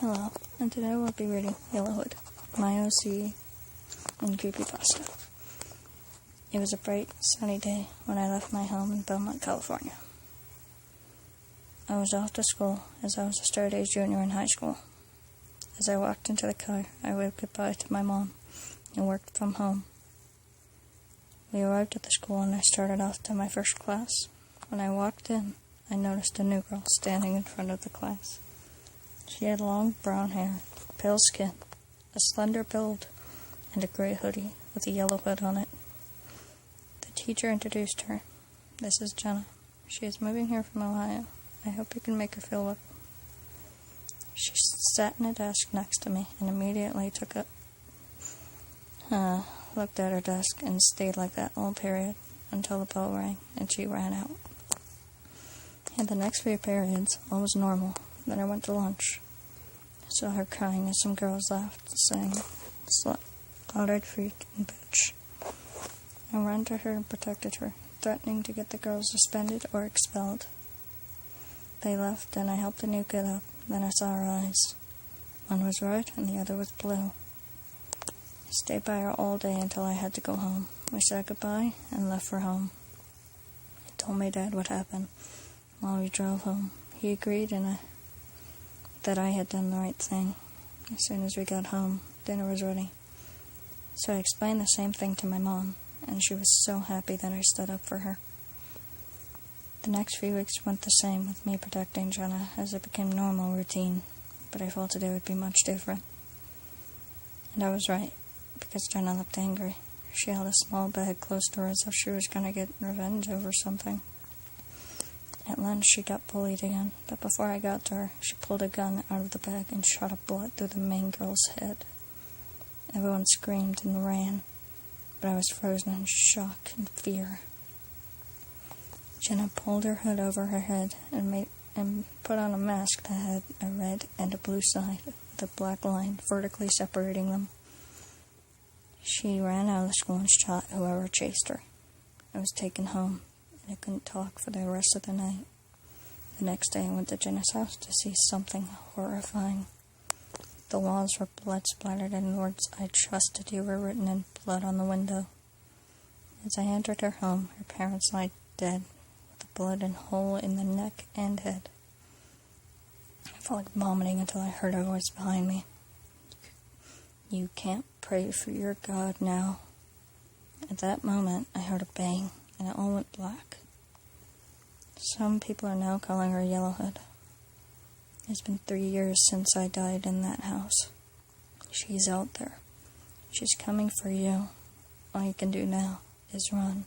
Hello, and today we'll be reading Yellowhood, my OC in Creepypasta. It was a bright, sunny day when I left my home in Belmont, California. I was off to school as I was a straight-A junior in high school. As I walked into the car, I waved goodbye to my mom and worked from home. We arrived at the school and I started off to my first class. When I walked in, I noticed a new girl standing in front of the class. She had long brown hair, pale skin, a slender build, and a gray hoodie with a yellow hood on it. The teacher introduced her. "This is Jenna. She is moving here from Ohio. I hope you can make her feel welcome." She sat in a desk next to me and immediately looked at her desk and stayed like that all period until the bell rang and she ran out. In the next few periods, all was normal. Then I went to lunch. I saw her crying as some girls laughed, saying, "Slut, outright freak, and bitch." I ran to her and protected her, threatening to get the girls suspended or expelled. They left, and I helped the new kid up. Then I saw her eyes. One was red, and the other was blue. I stayed by her all day until I had to go home. We said goodbye and left for home. I told my dad what happened while we drove home. He agreed, that I had done the right thing. As soon as we got home, dinner was ready. So I explained the same thing to my mom, and she was so happy that I stood up for her. The next few weeks went the same with me protecting Jenna as it became normal routine, but I felt today would be much different. And I was right, because Jenna looked angry. She held a small bag close to her as if she was going to get revenge over something. At lunch, she got bullied again, but before I got to her, she pulled a gun out of the bag and shot a bullet through the main girl's head. Everyone screamed and ran, but I was frozen in shock and fear. Jenna pulled her hood over her head and put on a mask that had a red and a blue side with a black line vertically separating them. She ran out of the school and shot whoever chased her. I was taken home. I couldn't talk for the rest of the night. The next day I went to Jenna's house to see something horrifying. The walls were blood-splattered and the words, "I trusted you," were written in blood on the window. As I entered her home, her parents lay dead, with a bloody hole in the neck and head. I felt like vomiting until I heard a voice behind me. "You can't pray for your God now." At that moment, I heard a bang, and it all went black. Some people are now calling her Yellowhood. It's been 3 years since I died in that house. She's out there. She's coming for you. All you can do now is run.